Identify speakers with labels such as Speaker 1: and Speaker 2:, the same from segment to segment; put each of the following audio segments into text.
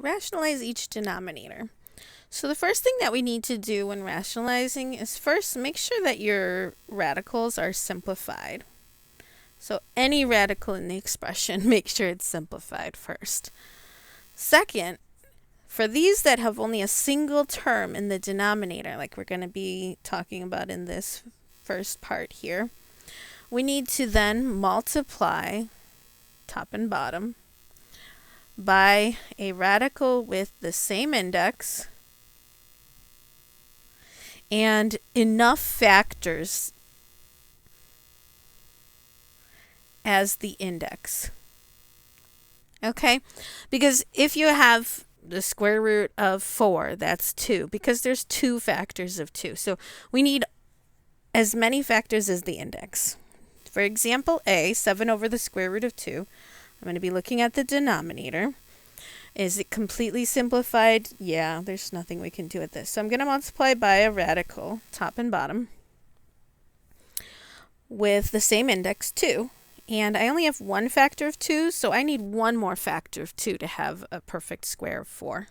Speaker 1: rationalize each denominator. So the first thing that we need to do when rationalizing is first make sure that your radicals are simplified. So any radical in the expression, make sure it's simplified first. Second, for these that have only a single term in the denominator, like we're going to be talking about in this first part here, we need to then multiply top and bottom by a radical with the same index and enough factors as the index. Okay? Because if you have the square root of 4, that's 2, because there's 2 factors of 2. So we need as many factors as the index. For example A, 7 over the square root of 2. I'm going to be looking at the denominator. Is it completely simplified? Yeah, there's nothing we can do with this. So I'm going to multiply by a radical, top and bottom, with the same index, 2. And I only have one factor of 2, so I need one more factor of 2 to have a perfect square of 4.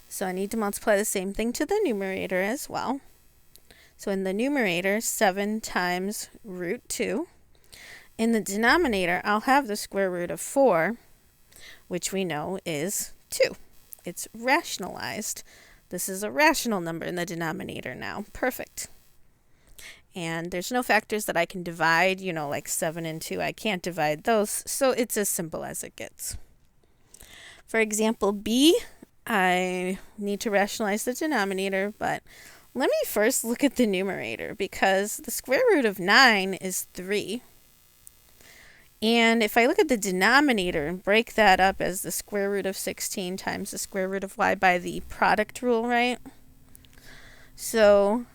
Speaker 1: So I need to multiply the same thing to the numerator as well. So in the numerator, 7 times root 2. In the denominator, I'll have the square root of 4, which we know is 2. It's rationalized. This is a rational number in the denominator now. Perfect. And there's no factors that I can divide, like 7 and 2. I can't divide those, so it's as simple as it gets. For example B, I need to rationalize the denominator, but let me first look at the numerator, because the square root of 9 is 3. And if I look at the denominator and break that up as the square root of 16 times the square root of y by the product rule, right? So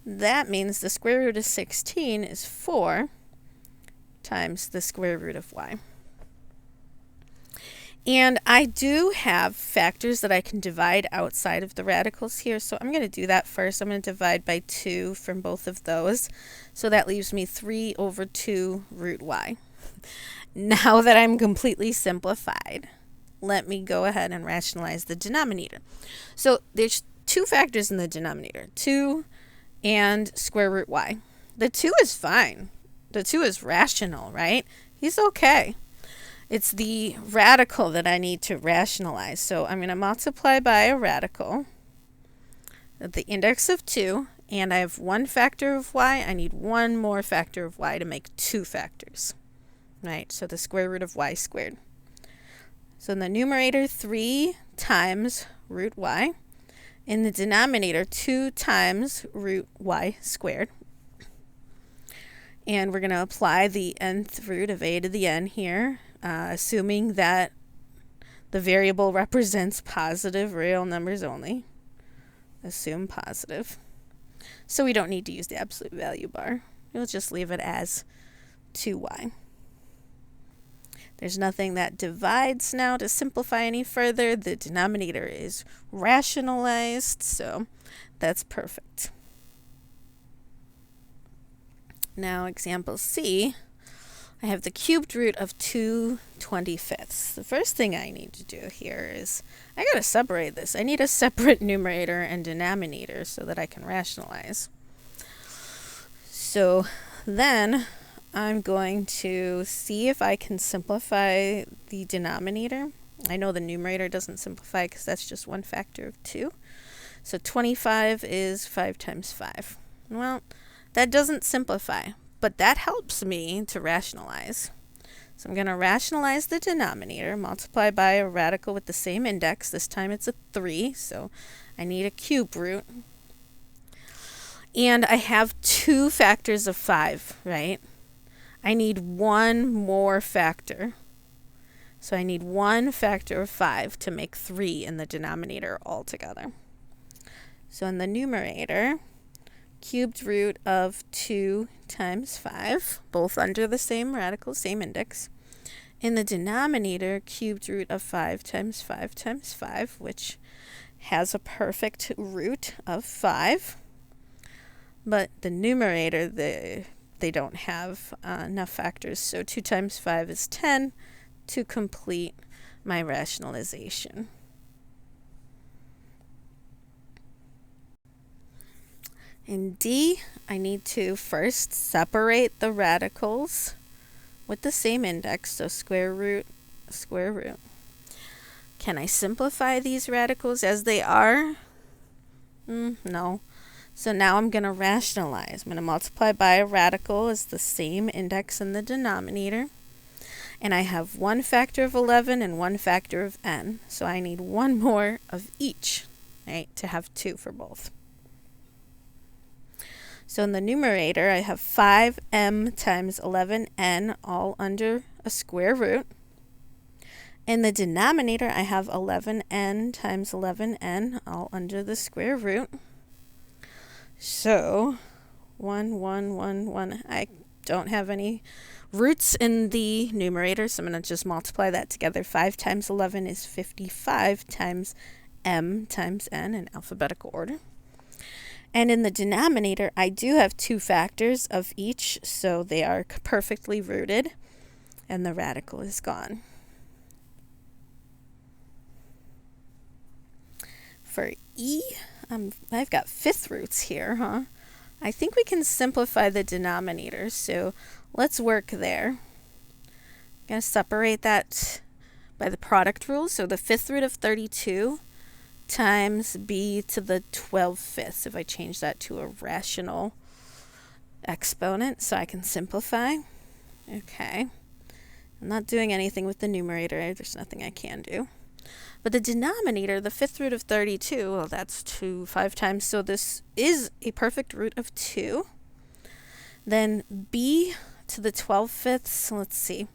Speaker 1: that means the square root of 16 is 4 times the square root of y. And I do have factors that I can divide outside of the radicals here, so I'm going to do that first. I'm going to divide by 2 from both of those. So that leaves me 3 over 2 root y. Now that I'm completely simplified, let me go ahead and rationalize the denominator. So there's 2 factors in the denominator, 2 and square root y. The 2 is fine. The 2 is rational, right? He's okay. It's the radical that I need to rationalize. So I'm going to multiply by a radical at the index of 2, and I have one factor of y. I need one more factor of y to make 2 factors. Right, so the square root of y squared. So in the numerator, 3 times root y. In the denominator, 2 times root y squared. And we're going to apply the nth root of a to the n here, assuming that the variable represents positive real numbers only. Assume positive. So we don't need to use the absolute value bar. We'll just leave it as 2y. There's nothing that divides now to simplify any further. The denominator is rationalized, so that's perfect. Now, example C, I have the cubed root of 2/25. The first thing I need to do here is I got to separate this. I need a separate numerator and denominator so that I can rationalize. So then I'm going to see if I can simplify the denominator. I know the numerator doesn't simplify because that's just one factor of 2. So 25 is 5 times 5. Well, that doesn't simplify, but that helps me to rationalize. So I'm going to rationalize the denominator, multiply by a radical with the same index. This time it's a 3, so I need a cube root. And I have 2 factors of 5, right? I need one more factor. So I need one factor of 5 to make 3 in the denominator altogether. So in the numerator, cubed root of 2 times 5, both under the same radical, same index. In the denominator, cubed root of 5 times 5 times 5, which has a perfect root of 5. But the numerator, they don't have enough factors, so 2 times 5 is 10 to complete my rationalization. In D, I need to first separate the radicals with the same index, so square root, square root. Can I simplify these radicals as they are? No. So now I'm going to rationalize. I'm going to multiply by a radical as the same index in the denominator. And I have one factor of 11 and one factor of n. So I need one more of each, right, to have 2 for both. So in the numerator, I have 5m times 11n all under a square root. In the denominator, I have 11n times 11n all under the square root. So 1, 1, 1, 1. I don't have any roots in the numerator, so I'm going to just multiply that together. 5 times 11 is 55 times m times n in alphabetical order. And in the denominator, I do have 2 factors of each, so they are perfectly rooted, and the radical is gone. For E, I've got 5th roots here, huh? I think we can simplify the denominator, so let's work there. I'm going to separate that by the product rule, so the 5th root of 32 times b to the 12/5, if I change that to a rational exponent, so I can simplify. Okay. I'm not doing anything with the numerator. There's nothing I can do. But the denominator, the 5th root of 32, well, that's 2 5 times, so this is a perfect root of 2. Then b to the 12/5, let's see.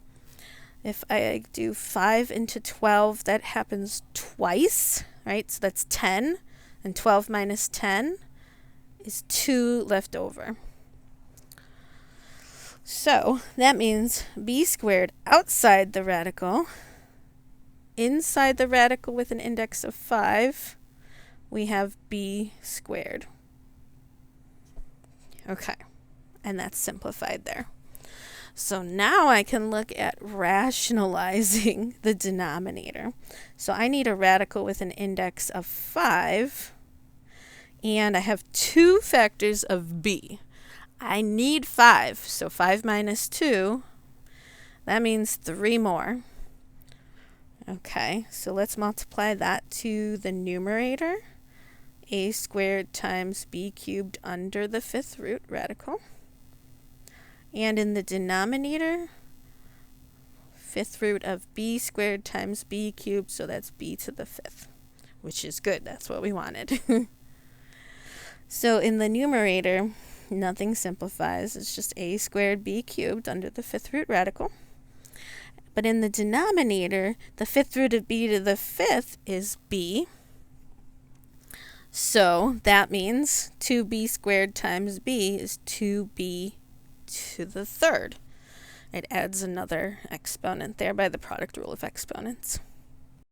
Speaker 1: If I do 5 into 12, that happens twice, right? So that's 10, and 12 minus 10 is 2 left over. So that means b squared outside the radical. Inside the radical with an index of 5, we have b squared. Okay, and that's simplified there. So now I can look at rationalizing the denominator. So I need a radical with an index of 5, and I have 2 factors of b. I need 5, so 5 minus 2, that means 3 more. Okay, so let's multiply that to the numerator, a squared times b cubed under the 5th root radical. And in the denominator, 5th root of b squared times b cubed, so that's b to the 5th, which is good. That's what we wanted. So in the numerator, nothing simplifies. It's just a squared b cubed under the 5th root radical. But in the denominator, the 5th root of b to the 5th is b. So that means 2b squared times b is 2b to the 3rd. It adds another exponent there by the product rule of exponents.